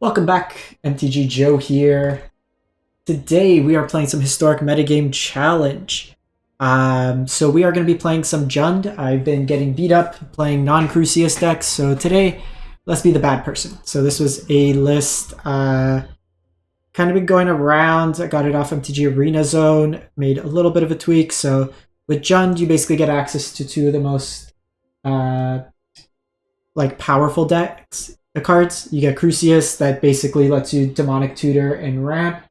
Welcome back, MTG Joe here. Today we are playing some historic metagame challenge. So we are going to be playing some Jund. I've been getting beat up playing non-Crucius decks, so today let's be the bad person. So this was a list kind of been going around. I got it off MTG Arena Zone, made a little bit of a tweak. So with Jund, you basically get access to two of the most powerful decks cards. You get Crucius that basically lets you Demonic Tutor and ramp.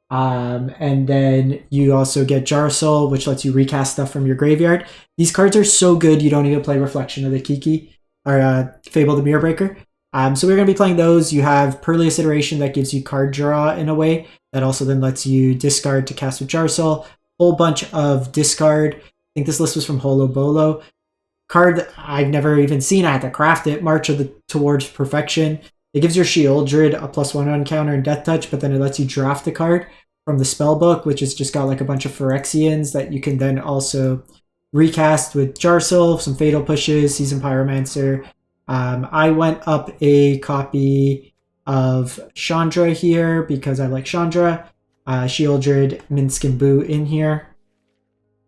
And then you also get Jarsoul, which lets you recast stuff from your graveyard. These cards are so good you don't even play Reflection of the Kiki or Fable the Mirror Breaker. So we're going to be playing those. You have Purlious Iteration that gives you card draw in a way. That also then lets you discard to cast with Jarsoul. Whole bunch of discard. I think this list was from Holo Bolo. Card I've never even seen. I had to craft it. March of the Towards Perfection. It gives your Sheoldred a +1 on counter and Death Touch, but then it lets you draft a card from the spell book, which has just got like a bunch of Phyrexians that you can then also recast with Jarsoul, some Fatal Pushes, Seasoned Pyromancer. I went up a copy of Chandra here because I like Chandra. Sheoldred, Minsk and Boo in here.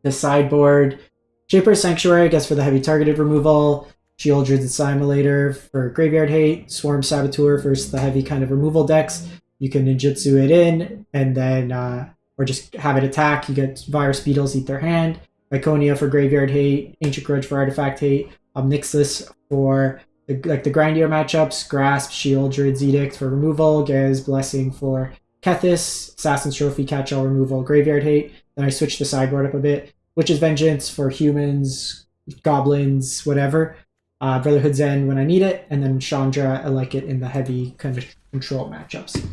The sideboard, Shaper's Sanctuary, I guess, for the heavy targeted removal. Sheoldred's Assimilator for graveyard hate. Swarm Saboteur for the heavy kind of removal decks. You can ninjutsu it in, and then, or just have it attack. You get Virus Beetles eat their hand. Iconia for graveyard hate. Ancient Grudge for artifact hate. Omnixus for the grindier matchups. Grasp, Sheoldred's Edict for removal. Gaea's Blessing for Kethis. Assassin's Trophy, catch-all removal, graveyard hate. Then I switched the sideboard up a bit. Witch's Vengeance for humans, goblins, whatever. Brotherhood's End when I need it. And then Chandra, I like it in the heavy kind of control matchups.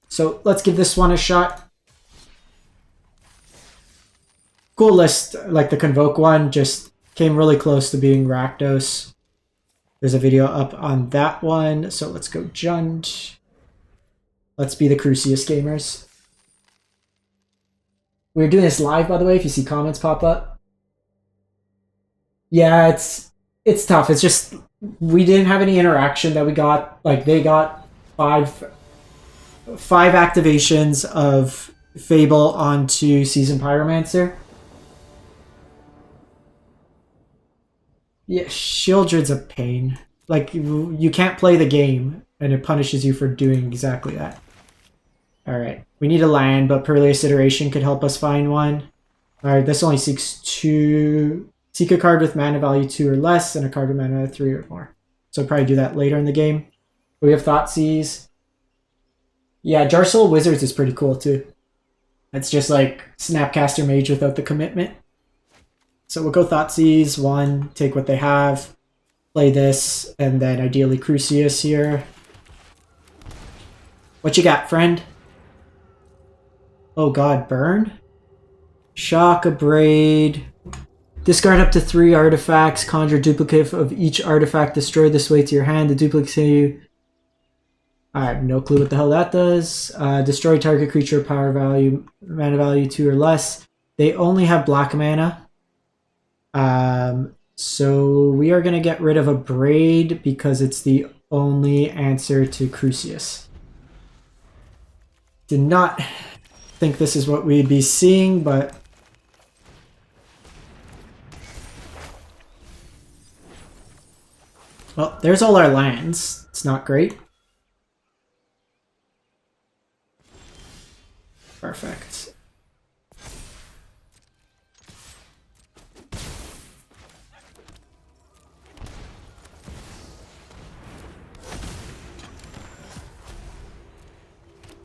So let's give this one a shot. Cool list, like the Convoke one, just came really close to being Rakdos. There's a video up on that one. So let's go Jund. Let's be the Crucius gamers. We're doing this live, by the way, if you see comments pop up. Yeah, it's tough. It's just we didn't have any interaction that we got. Like, they got five activations of Fable onto Seasoned Pyromancer. Yeah, Sheoldred's a pain. Like, you can't play the game, and it punishes you for doing exactly that. Alright, we need a land, but Purlious Iteration could help us find one. Alright, this only seeks two. Seek a card with mana value 2 or less, and a card with mana 3 or more. So I'll probably do that later in the game. We have Thoughtseize. Yeah, Jarsoul Wizards is pretty cool too. It's just like Snapcaster Mage without the commitment. So we'll go Thoughtseize, 1, take what they have, play this, and then ideally Crucius here. What you got, friend? Oh god, burn? Shock, Abrade. Discard up to 3 artifacts. Conjure duplicate of each artifact. Destroy this way to your hand. The duplicate. I have no clue what the hell that does. Destroy target creature. Power value. Mana value 2 or less. They only have black mana. So we are going to get rid of Abrade because it's the only answer to Crucius. Did not think this is what we'd be seeing, but well, there's all our lands. It's not great. Perfect.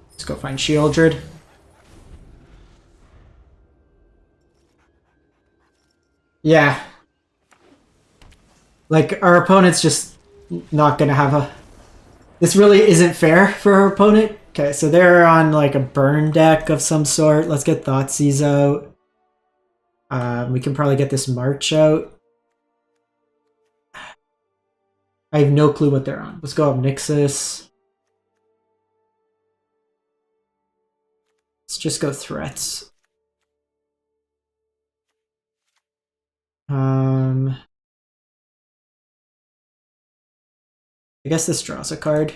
Let's go find Sheoldred. Yeah. Like, our opponent's just not gonna have a... This really isn't fair for our opponent. Okay, so they're on like a burn deck of some sort. Let's get Thoughtseize out. We can probably get this March out. I have no clue what they're on. Let's go Omnixus. Let's just go Threats. I guess this draws a card.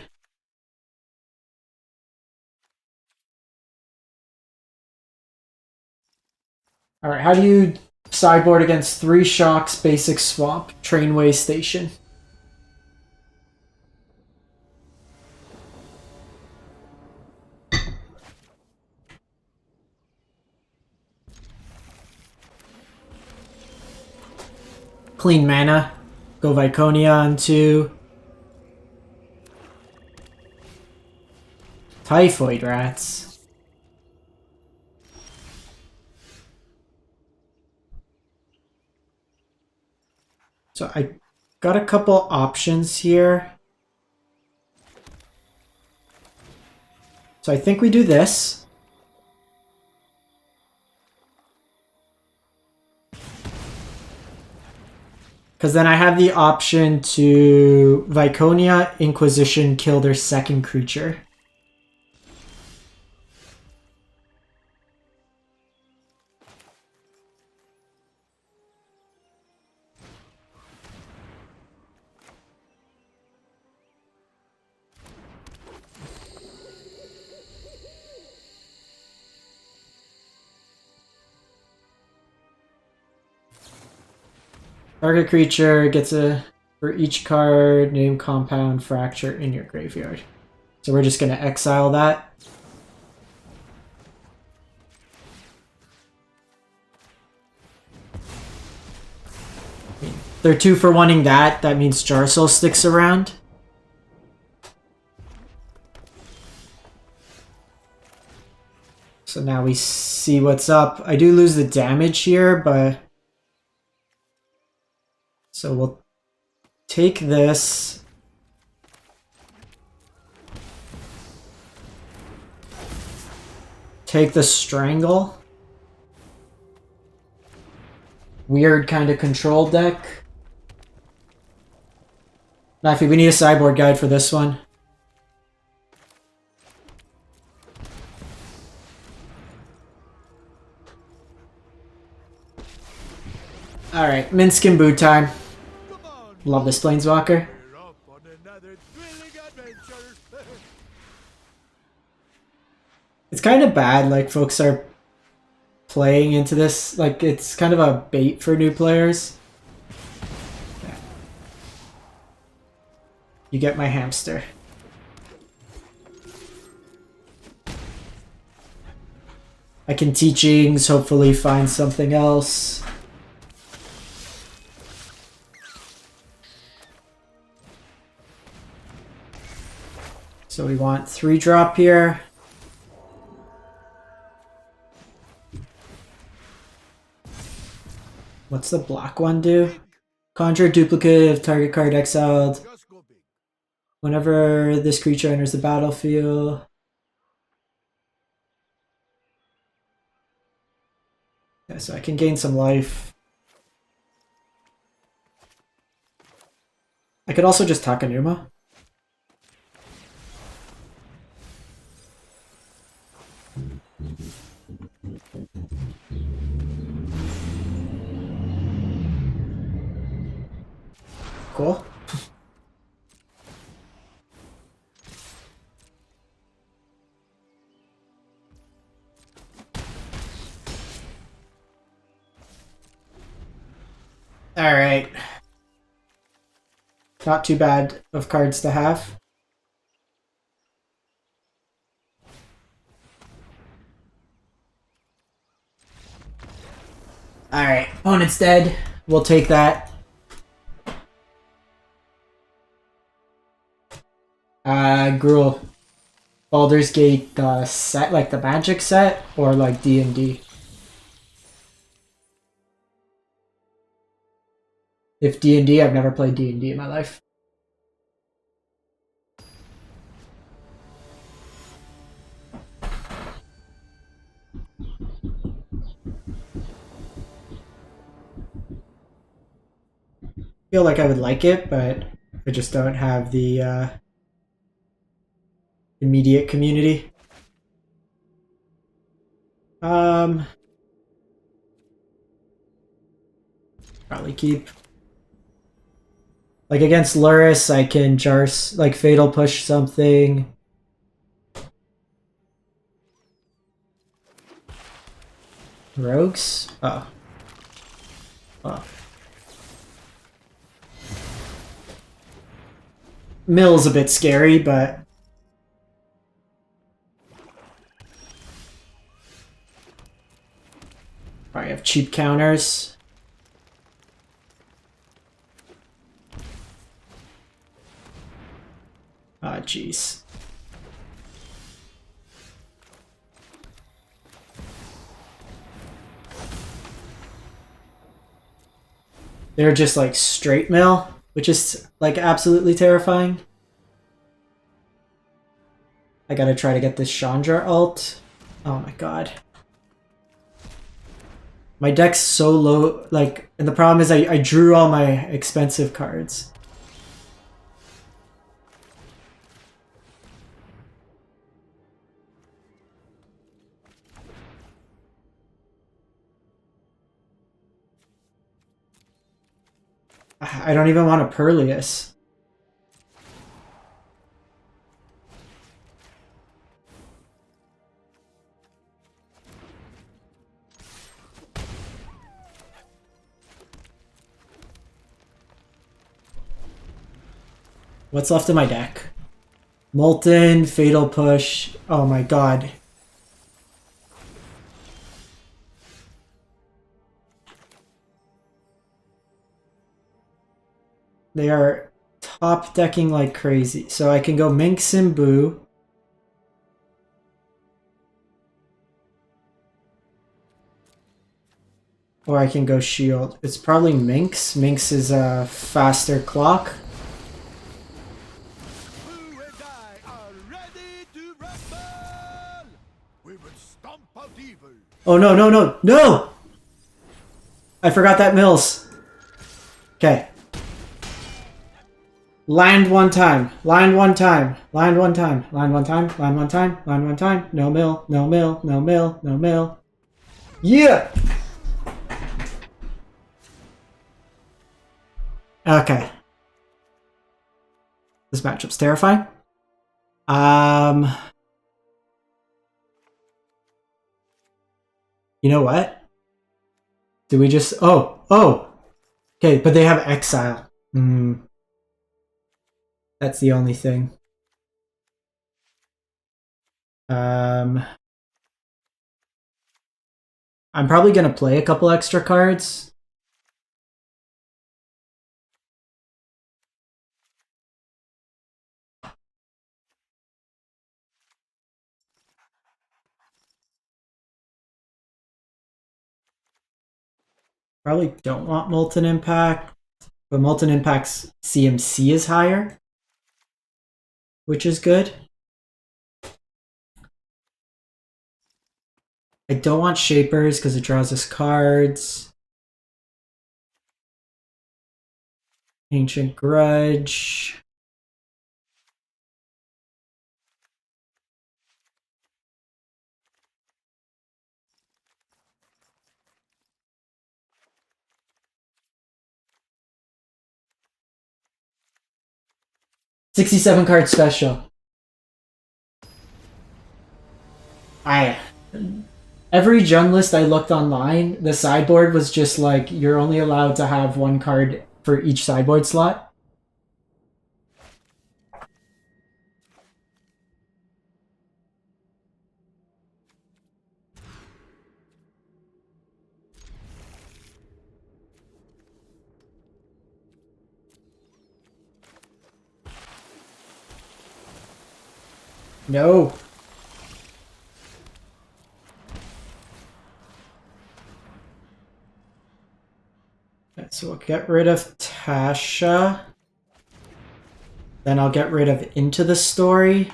Alright, how do you sideboard against 3 Shocks, Basic Swamp, Trainway Station? Clean mana. Go Viconia on 2. Typhoid Rats. So I got a couple options here. So I think we do this. Because then I have the option to Viconia, Inquisition, kill their second creature. Target creature gets a, for each card, name compound fracture in your graveyard. So we're just going to exile that. They're 2 for wanting that. That means Jarsoul sticks around. So now we see what's up. I do lose the damage here, but... So we'll take this. Take the Strangle. Weird kind of control deck. Nafi, we need a sideboard guide for this one. Alright, Minsc and Boo time. Love this Planeswalker. It's kind of bad, like, folks are playing into this. Like, it's kind of a bait for new players. Yeah. You get my hamster. I can teachings, hopefully find something else. So we want 3-drop here. What's the black one do? Conjure duplicate of target card exiled. Whenever this creature enters the battlefield. Yeah, so I can gain some life. I could also just Takenuma. Cool. All right. Not too bad of cards to have. All right, opponent's dead. We'll take that. Gruel. Baldur's Gate set, like the Magic set, or like D&D? If D&D, I've never played D&D in my life. Feel like I would like it, but I just don't have the immediate community. Probably keep. Like against Luris, I can Jars, like Fatal Push something. Rogues? Oh. Oh. Mill's a bit scary, but... Probably have cheap counters. Ah, jeez. They're just like straight mill, which is like absolutely terrifying. I gotta try to get this Chandra ult. Oh my god. My deck's so low, like, and the problem is I drew all my expensive cards. I don't even want a Perleus. What's left in my deck? Molten, Fatal Push. Oh my god. They are top decking like crazy. So I can go Minx and Boo. Or I can go Shield. It's probably Minx. Minx is a faster clock. Oh no, no, no, no! I forgot that mills. Okay. Land one time. Land one time. Land one time. Land one time. Land one time. Land one time. No mill. No mill. No mill. No mill. Yeah! Okay. This matchup's terrifying. You know what? Do we just... Oh! Okay, but they have Exile. That's the only thing. I'm probably gonna play a couple extra cards. Probably don't want Molten Impact, but Molten Impact's CMC is higher, which is good. I don't want Shapers because it draws us cards. Ancient Grudge. $67 card special. Every Jund list I looked online, the sideboard was just like, you're only allowed to have one card for each sideboard slot. No. Okay, so we'll get rid of Tasha. Then I'll get rid of Into the Story.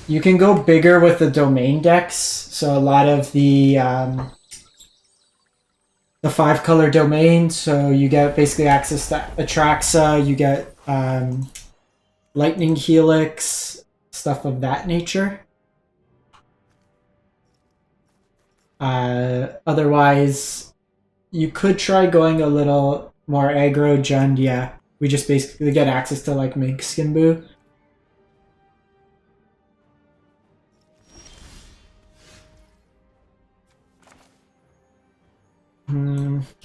You can go bigger with the domain decks. So a lot of the 5-color domain. So you get basically access to Atraxa. You get Lightning Helix, stuff of that nature. Otherwise, you could try going a little more aggro Jund. Yeah, we just basically get access to like Mink Skin Boo.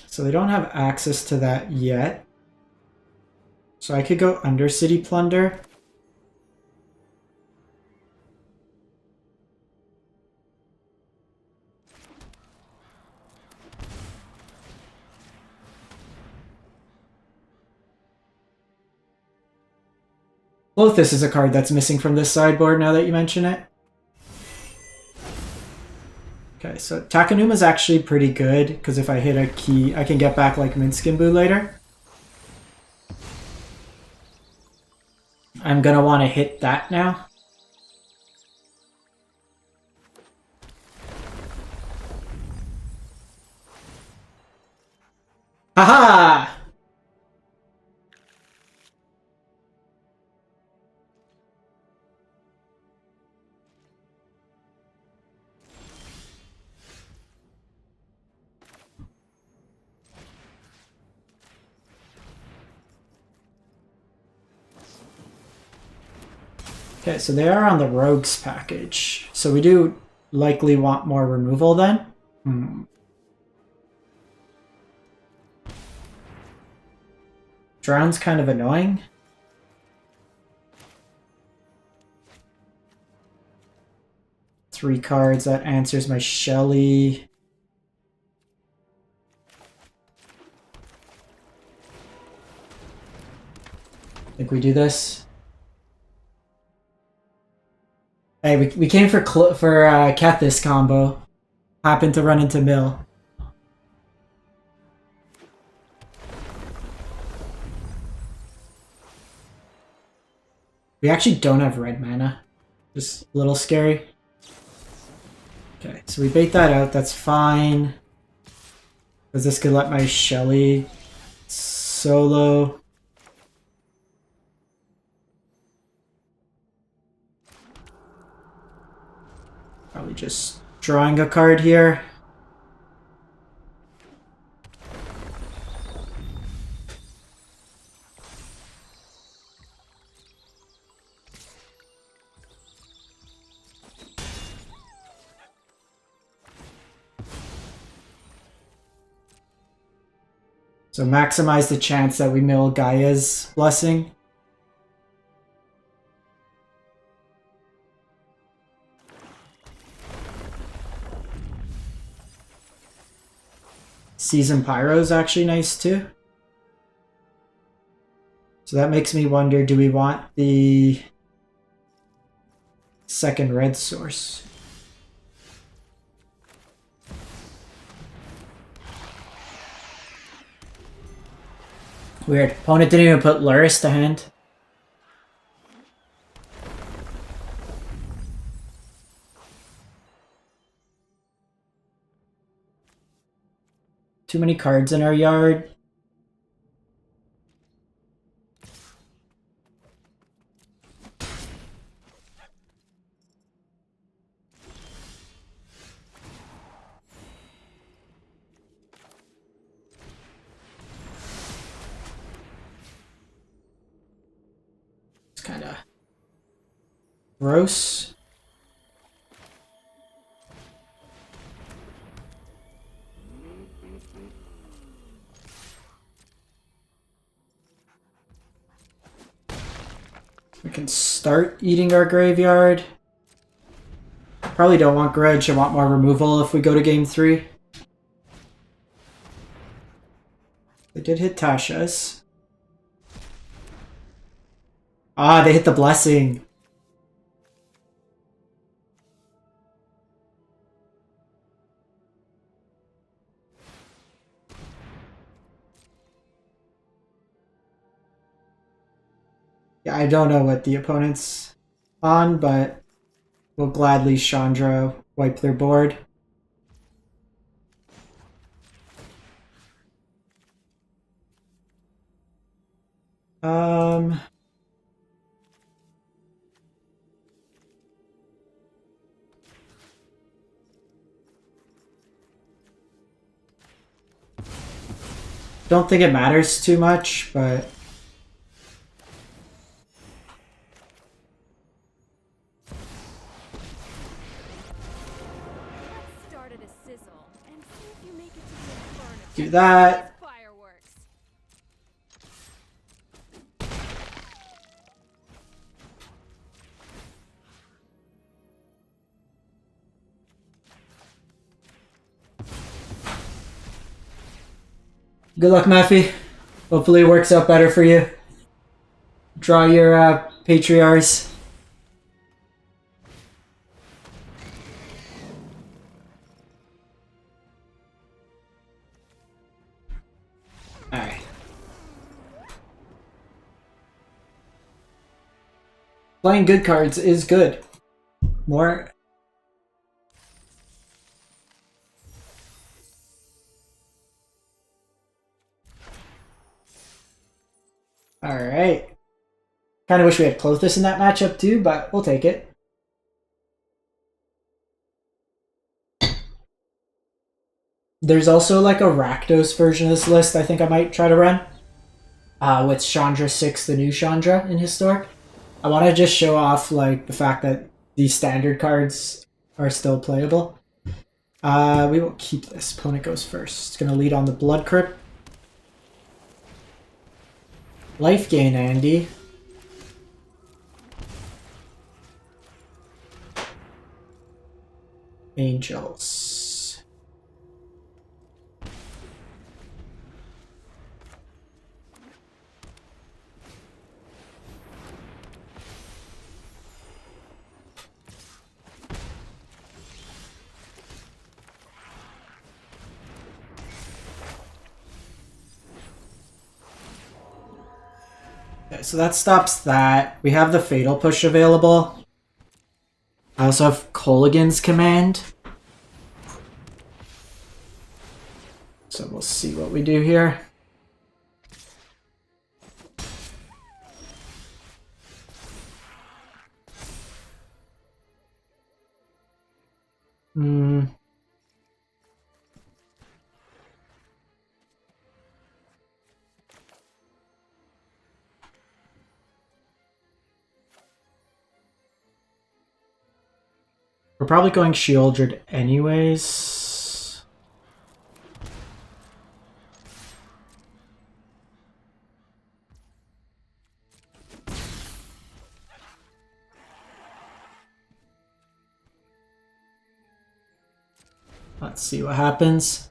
So they don't have access to that yet. So I could go Undercity Plunder. Lothus is a card that's missing from this sideboard now that you mention it. Okay, so Takenuma is actually pretty good, because if I hit a key, I can get back like Minskinbu later. I'm gonna want to hit that now. Haha! Okay, so they are on the Rogues package. So we do likely want more removal then. Drown's kind of annoying. Three cards, that answers my Shelly. I think we do this. Hey, we came for Kethis combo. Happened to run into Mill. We actually don't have red mana. Just a little scary. Okay, so we bait that out. That's fine. Because this could let my Shelly solo. Probably just drawing a card here. So maximize the chance that we mill Gaia's Blessing. Season Pyro is actually nice too. So that makes me wonder, do we want the second red source? Weird. Opponent didn't even put Luris to hand. Too many cards in our yard. It's kind of gross. We can start eating our graveyard. Probably don't want Grudge. I want more removal if we go to game 3. They did hit Tasha's. Ah, they hit the Blessing. Yeah, I don't know what the opponent's on, but we'll gladly Chandra wipe their board. Don't think it matters too much, but do that. Good luck, Maffy. Hopefully it works out better for you. Draw your Patriarchs. Alright. Playing good cards is good. More... Alright. Kind of wish we had Clothis in that matchup too, but we'll take it. There's also like a Rakdos version of this list I think I might try to run. With Chandra 6, the new Chandra in Historic. I want to just show off like the fact that these standard cards are still playable. We will keep this. Opponent goes first. It's going to lead on the Blood Crypt. Life gain, Andy. Angels. Okay, so that stops that. We have the Fatal Push available. I also have Kolaghan's Command. So we'll see what we do here. We're probably going Shieldred anyways. Let's see what happens.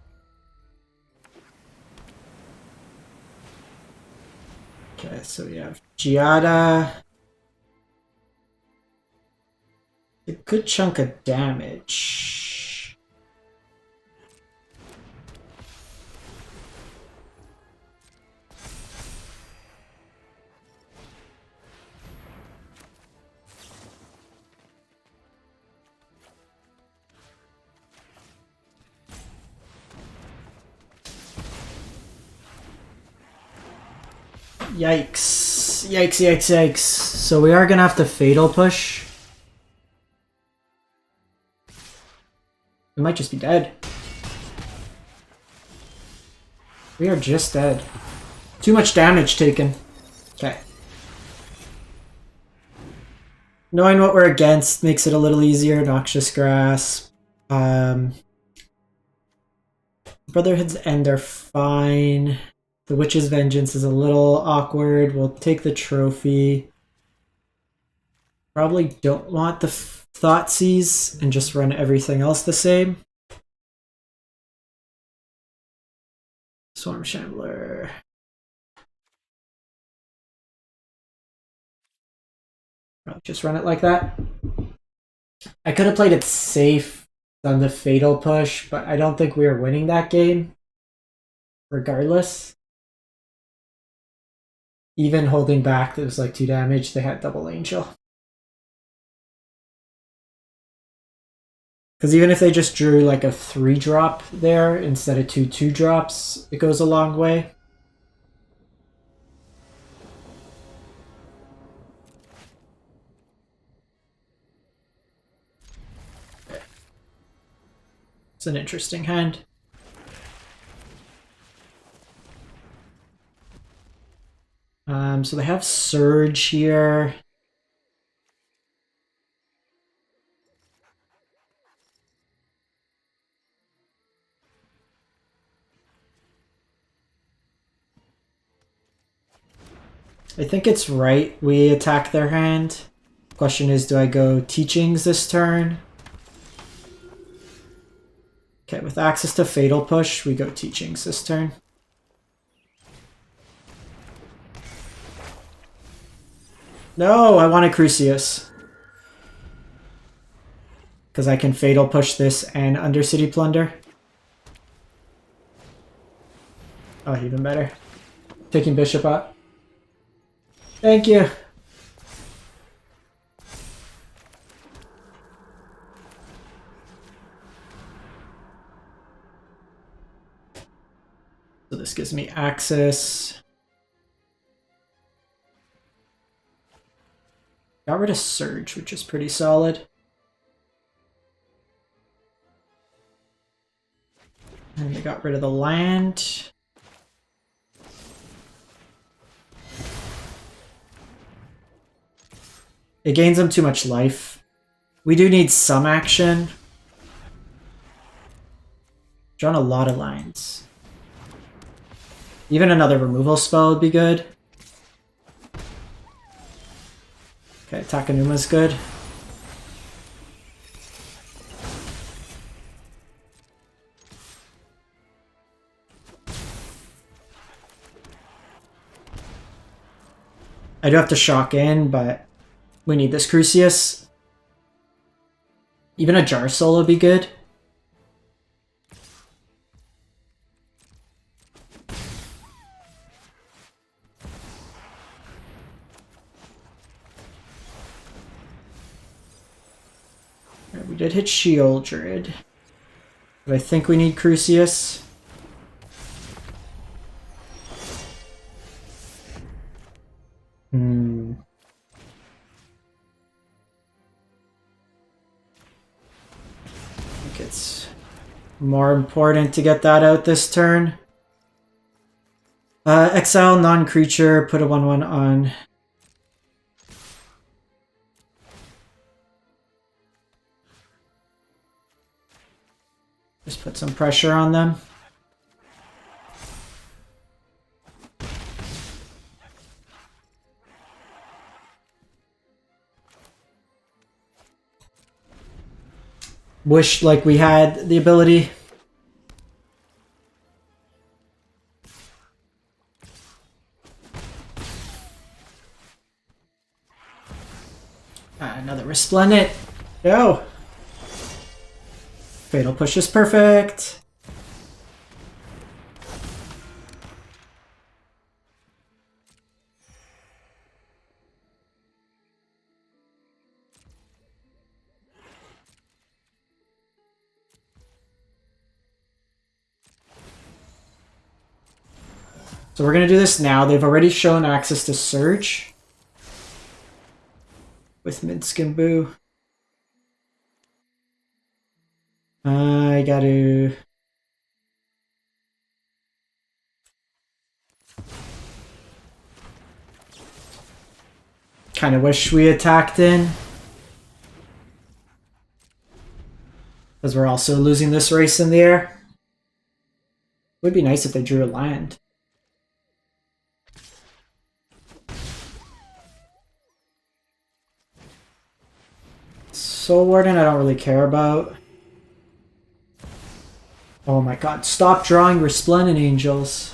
Okay, so we have Giada. A good chunk of damage. Yikes. Yikes, yikes, yikes. So we are gonna have to Fatal Push. We might just be dead. We are just dead. Too much damage taken. Okay. Knowing what we're against makes it a little easier. Noxious Grasp. Brotherhood's End are fine. The Witch's Vengeance is a little awkward. We'll take the trophy. Probably don't want the Thoughtseize and just run everything else the same. Swarm Shambler. Probably just run it like that. I could have played it safe on the Fatal Push, but I don't think we were winning that game. Regardless. Even holding back, it was like 2 damage. They had Double Angel. Because even if they just drew like a 3-drop there instead of 2 2-drops, it goes a long way. It's an interesting hand. So they have Surge here. I think it's right we attack their hand. Question is, do I go Teachings this turn? Okay, with access to Fatal Push, we go Teachings this turn. No, I wanted Crucius. Because I can Fatal Push this and Undercity Plunder. Oh, even better. Taking Bishop up. Thank you. So this gives me access. Got rid of Surge, which is pretty solid. And they got rid of the land. It gains them too much life. We do need some action. Drawn a lot of lines. Even another removal spell would be good. Okay, Takanuma's good. I do have to shock in, but we need this Crucius. Even a Jar Soul would be good. Right, we did hit Sheoldred. But I think we need Crucius. I think it's more important to get that out this turn. Exile non-creature, put a 1/1 on. Just put some pressure on them. Wish like we had the ability. Another Resplendent. Go! Fatal Push is perfect. So we're going to do this now. They've already shown access to Surge with Midskin Boo. I got to... Kind of wish we attacked in. Because we're also losing this race in the air. Would be nice if they drew a land. Soul Warden I don't really care about. Oh my god, stop drawing Resplendent Angels.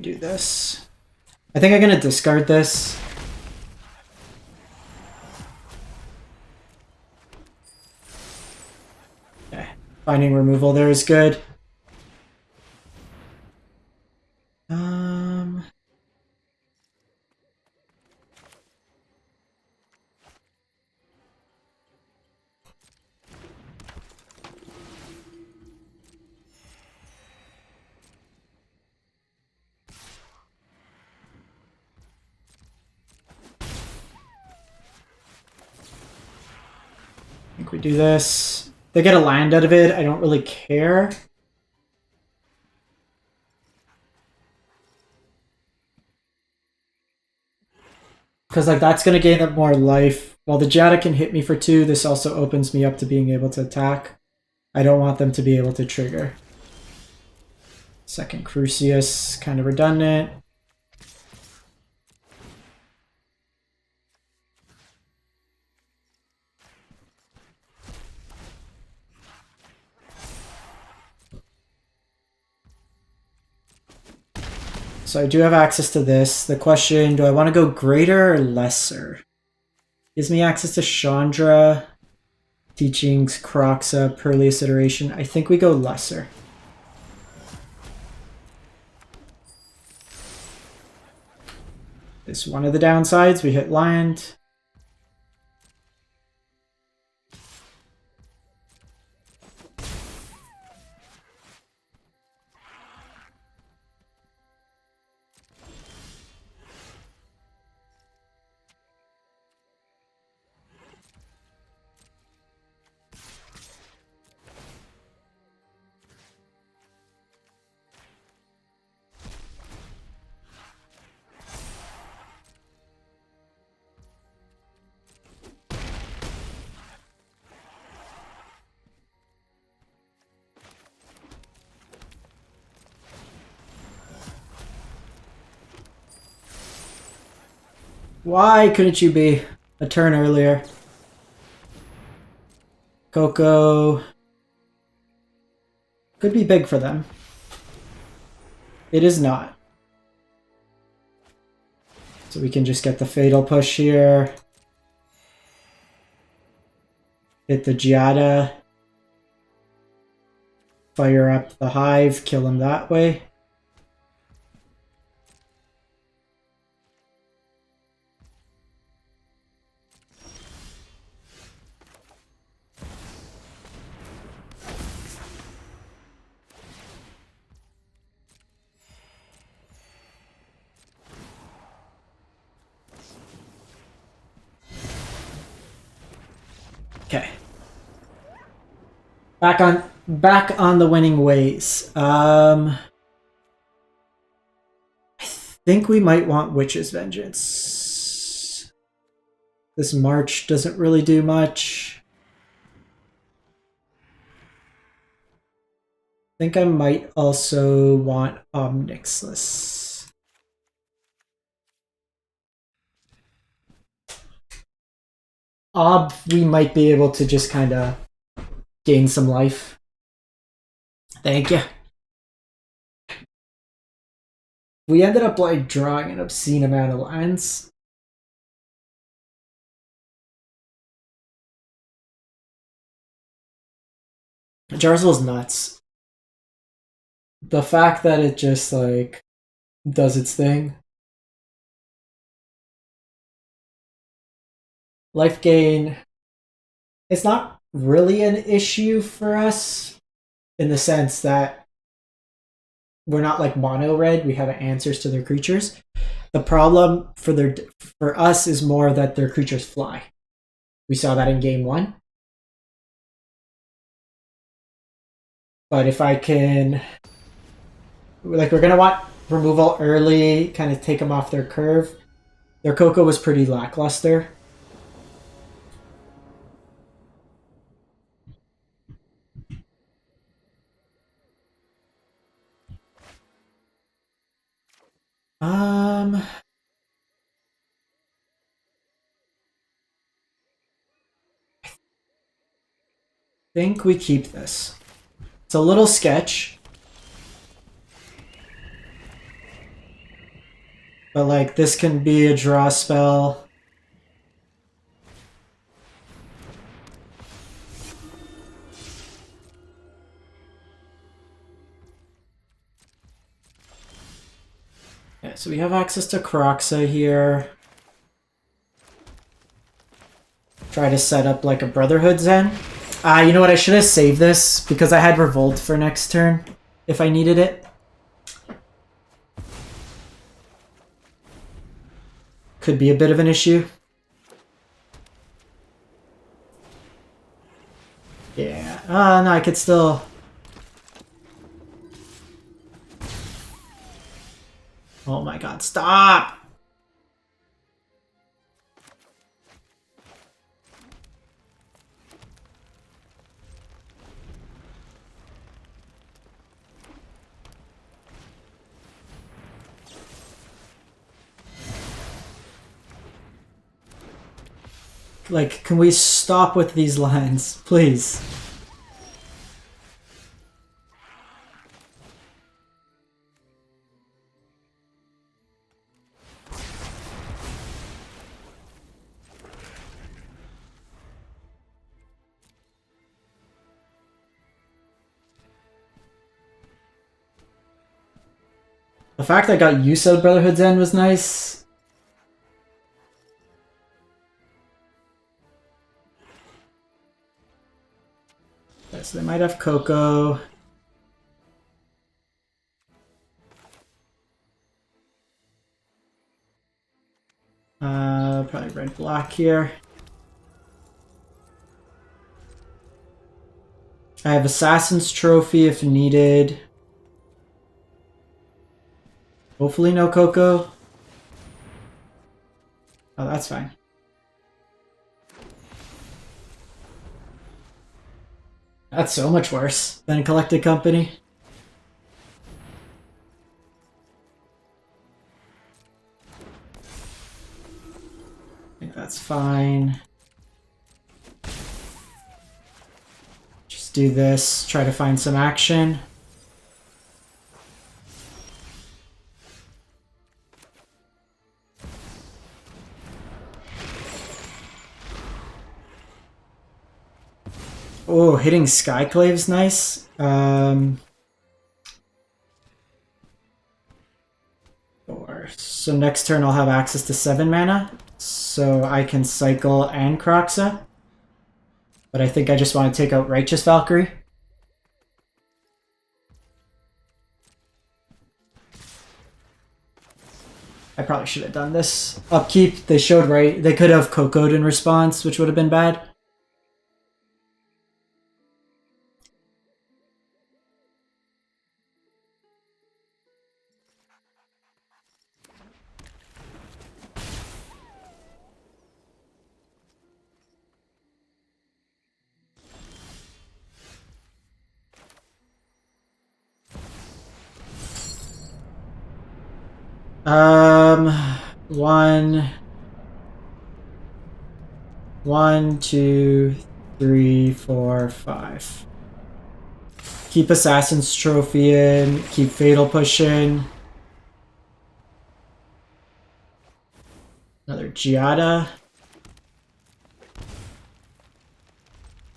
Do this. I think I'm gonna discard this. Okay. Finding removal there is good. think we do this. They get a land out of it. I don't really care. Because like that's going to gain them more life. While the Jada can hit me for 2, this also opens me up to being able to attack. I don't want them to be able to trigger. Second Crucius, kind of redundant. So I do have access to this. The question, do I want to go greater or lesser? Gives me access to Chandra, Teachings, Croxa, Perleus Iteration. I think we go lesser. This is one of the downsides. We hit land. Why couldn't you be a turn earlier? Coco could be big for them. It is not. So we can just get the Fatal Push here. Hit the Giada. Fire up the Hive, kill him that way. Okay. Back on the winning ways. I think we might want Witch's Vengeance. This March doesn't really do much. I think I might also want Omnixless. We might be able to just kind of gain some life. Thank you. We ended up like drawing an obscene amount of lands. Jarzel's nuts. The fact that it just like does its thing. Life gain. It's not really an issue for us in the sense that we're not like mono red. We have answers to their creatures. The problem for us is more that their creatures fly. We saw that in game 1. But if I can, like, we're gonna want removal early, kind of take them off their curve. Their Coco was pretty lackluster. I think we keep this. It's a little sketch. But like this can be a draw spell. Okay, so we have access to Croxa here. Try to set up like a Brotherhood Zen. You know what? I should have saved this because I had Revolt for next turn if I needed it. Could be a bit of an issue. Yeah. No, I could still... Oh my god, stop! Like, can we stop with these lines, please? The fact I got Yuso Brotherhood's End was nice. Okay, so they might have Coco. Probably red-black here. I have Assassin's Trophy if needed. Hopefully no Coco. Oh, that's fine. That's so much worse than Collected Company. I think that's fine. Just do this, try to find some action. Oh, hitting Skyclave's nice. So next turn I'll have access to 7 mana. So I can cycle and Kroxa. But I think I just want to take out Righteous Valkyrie. I probably should have done this. Upkeep, they showed right. They could have Coco'd in response, which would have been bad. One, two, three, four, five. Keep Assassin's Trophy in. Keep Fatal Push in. Another Giada.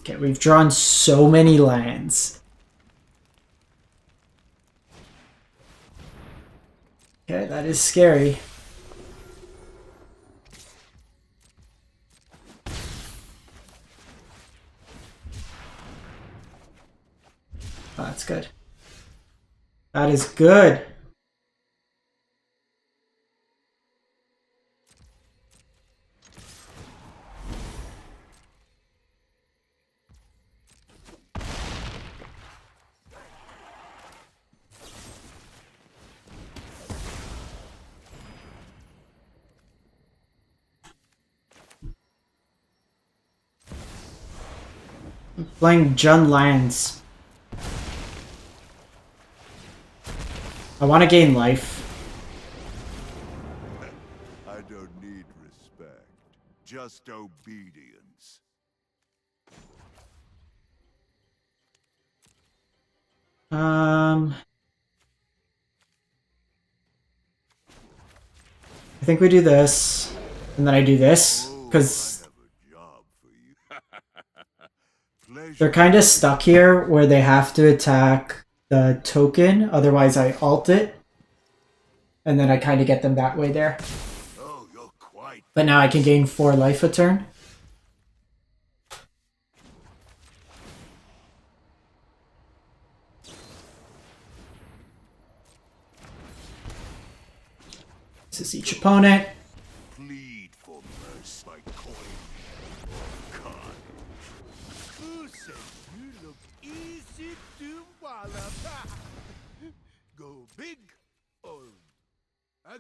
Okay, we've drawn so many lands. Okay, that is scary. Oh, that's good. That is good. I'm playing Jund lands. I want to gain life. I don't need respect, just obedience. I think we do this, and then I do this, because they're kind of stuck here where they have to attack the token, otherwise I alt it, and then I kind of get them that way there. Oh, you're quite. But now I can gain 4 life a turn. This is each opponent. Plead for mercy, my coin. God. Who said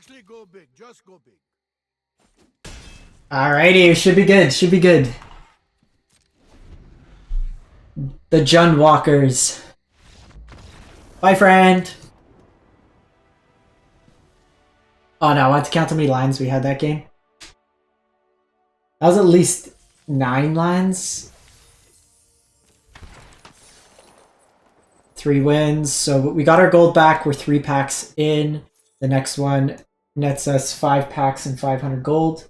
Actually, go big. Just go big. Alrighty, should be good. Should be good. The Jund Walkers. Bye, friend. Oh no, I want to count how many lines we had that game. That was at least 9 lines. 3 wins. So we got our gold back. We're 3 packs in. The next one nets us 5 packs and 500 gold.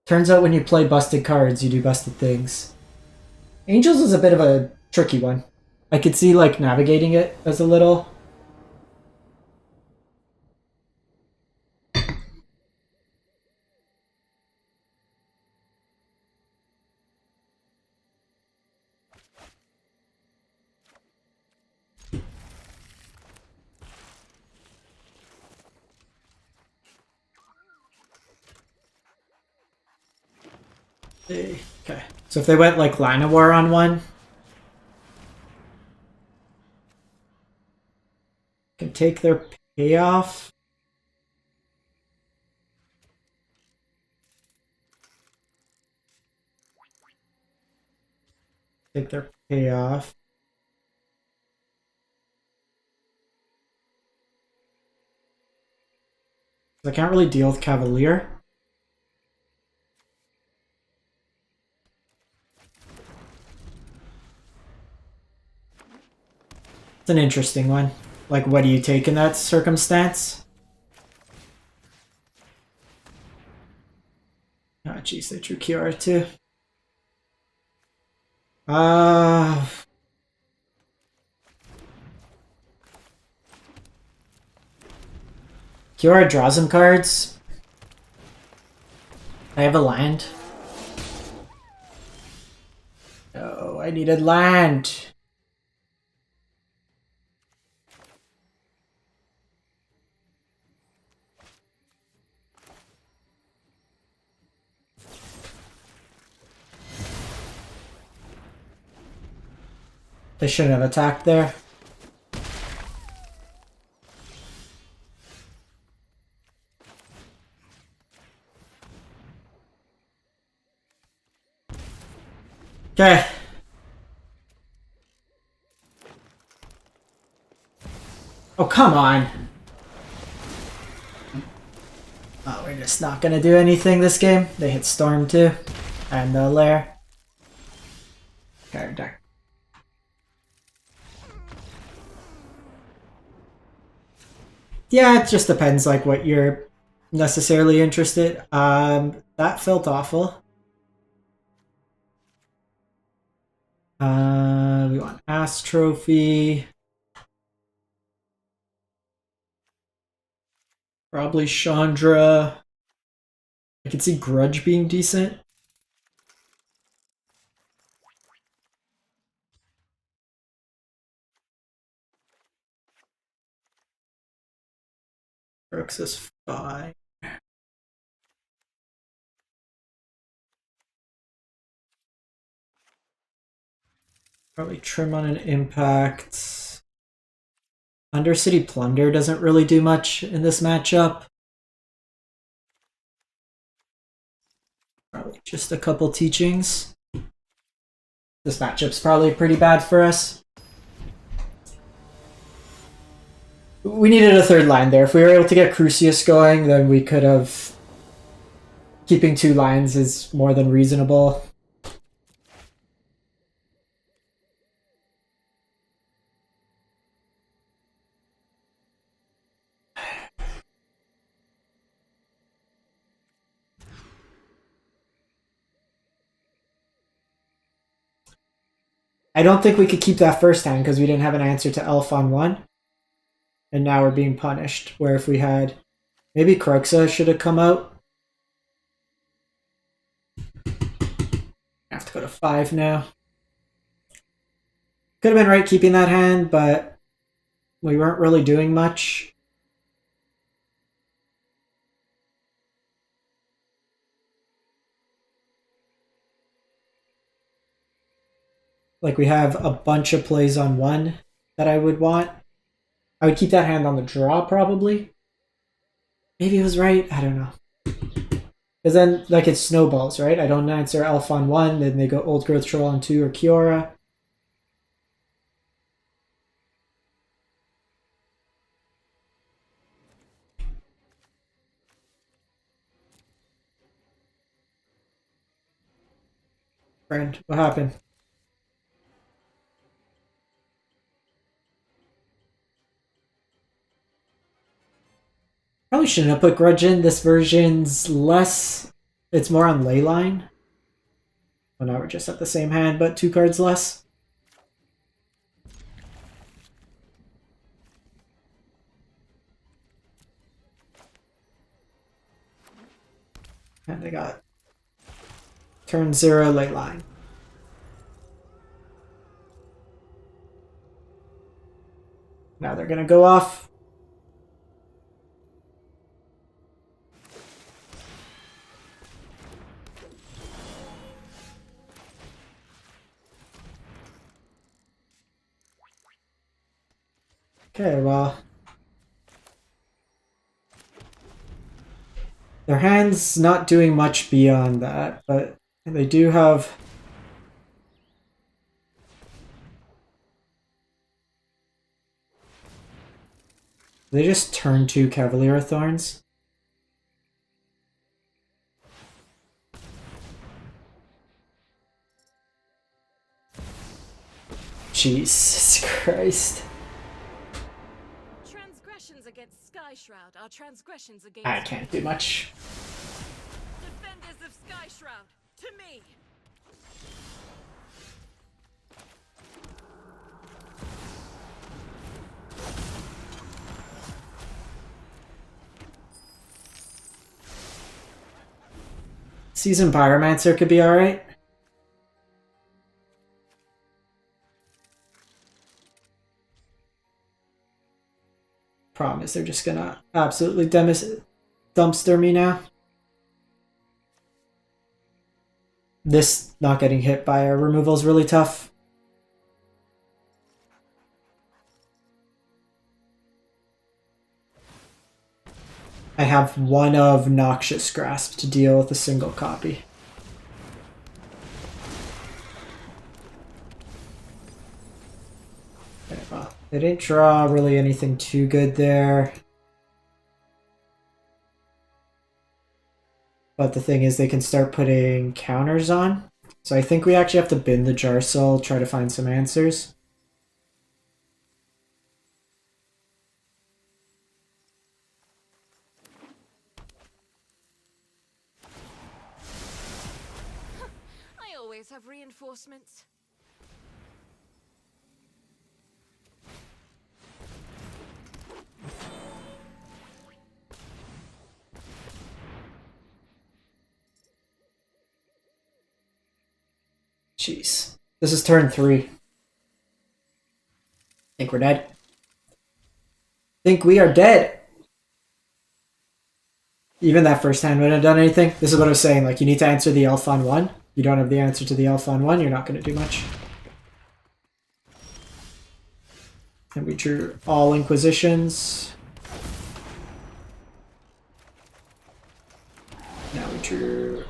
Turns out when you play busted cards, you do busted things. Angels is a bit of a tricky one. I could see like navigating it as a little. Okay, so if they went like Llanowar on one, can take their payoff. Take their payoff. I can't really deal with Cavalier. It's an interesting one. Like, what do you take in that circumstance? Oh, jeez, they drew Kiara too. Kiara draws some cards. I have a land. Oh, I needed land. They shouldn't have attacked there. Okay. Oh, come on. Oh, we're just not gonna do anything this game. They hit Storm too. And the Lair. Okay, deck. Yeah, it just depends like what you're necessarily interested. That felt awful. We want Ass Trophy. Probably Chandra. I could see Grudge being decent. Brooks is fine. Probably Trim on an Impact. Undercity Plunder doesn't really do much in this matchup. Probably just a couple teachings. This matchup's probably pretty bad for us. We needed a third line there. If we were able to get Crucius going, then we could have... Keeping 2 lines is more than reasonable. I don't think we could keep that first hand because we didn't have an answer to Elf on 1. And now we're being punished. Where if we had... Maybe Croxa should have come out. I have to go to 5 now. Could have been right keeping that hand, but we weren't really doing much. Like we have a bunch of plays on 1 that I would want. I would keep that hand on the draw, probably. Maybe it was right. I don't know. Because then, like, it snowballs, right? I don't answer Elf on 1, then they go Old Growth Troll on 2 or Kiora. Friend, what happened? Probably shouldn't have put Grudge in. This version's less... It's more on Leyline. Well, now we're just at the same hand, but 2 cards less. And they got turn 0 Leyline. Now they're gonna go off. Okay, well... Their hand's not doing much beyond that, but they do have... They just turn 2 Cavalier Thorns. Jesus Christ. Transgressions against Sky Shroud are transgressions against... I can't do much. Defenders of Sky Shroud, to me! Seasoned Pyromancer could be alright. Problem is they're just gonna absolutely dumpster me now. This not getting hit by a removal is really tough. I have one of Noxious Grasp to deal with a single copy. Okay, well, they didn't draw really anything too good there. But the thing is they can start putting counters on. So I think we actually have to bin the Jar Soul, try to find some answers. I always have reinforcements. Jeez. This is turn 3. Think we're dead. Think we are dead. Even that first hand wouldn't have done anything. This is what I was saying. Like, you need to answer the Elf on 1. You don't have the answer to the Elf on 1, you're not going to do much. And we drew all Inquisitions. Now we drew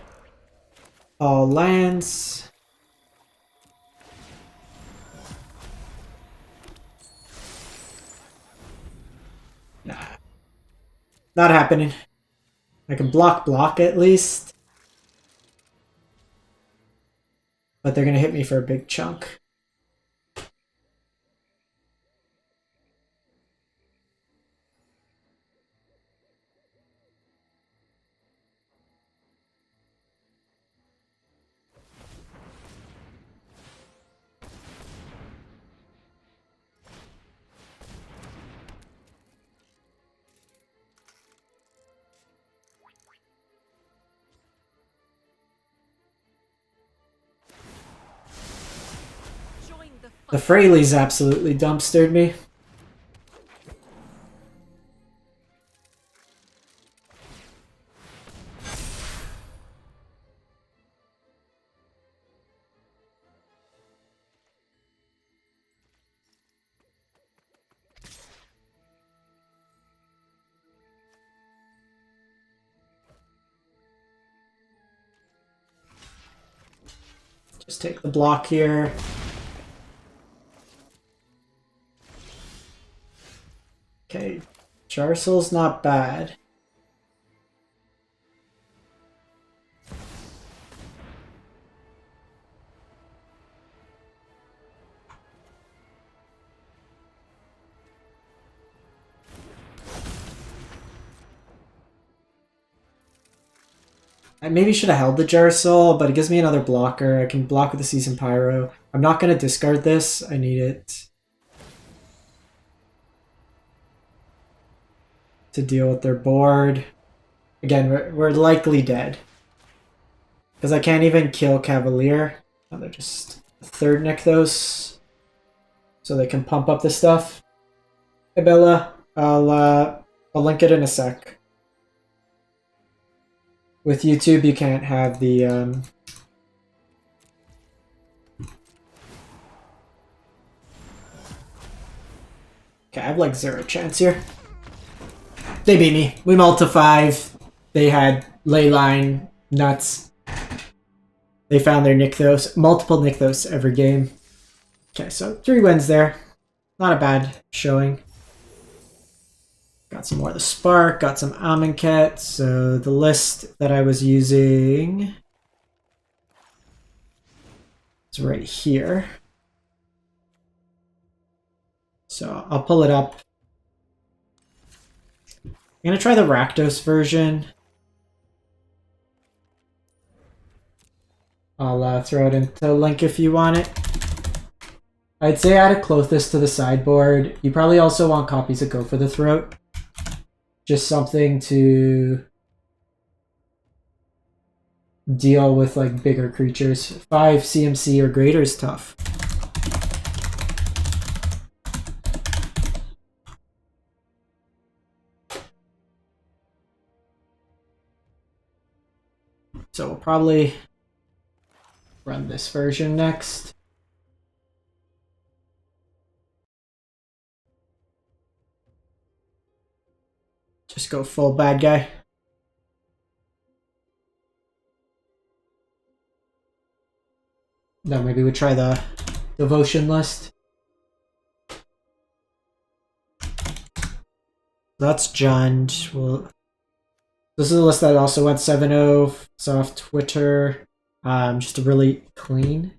all lands. Nah. Not happening. I can block at least. But they're going to hit me for a big chunk. The Fraley's absolutely dumpstered me. Just take the block here. Okay, Jarsol's not bad. I maybe should have held the Jarsol, but it gives me another blocker. I can block with the Season Pyro. I'm not going to discard this. I need it to deal with their board. Again, we're likely dead. Because I can't even kill Cavalier. Oh, they're just third Nykthos. So they can pump up the stuff. Hey Bella, I'll link it in a sec. With YouTube, you can't have the okay, I have like 0 chance here. They beat me. We multi 5. They had Leyline, nuts. They found their Nykthos. Multiple Nykthos every game. Okay, so 3 wins there. Not a bad showing. Got some more of the Spark, got some Amonkhet. So the list that I was using is right here. So I'll pull it up. I'm going to try the Rakdos version. I'll throw it into link if you want it. I'd say add a Klothys to the sideboard. You probably also want copies of Go for the Throat. Just something to deal with like bigger creatures. 5 CMC or greater is tough. So we'll probably run this version next. Just go full bad guy. Then maybe we try the devotion list. That's Jund. Well, this is a list that also went 7-0. Saw off Twitter. Just a really clean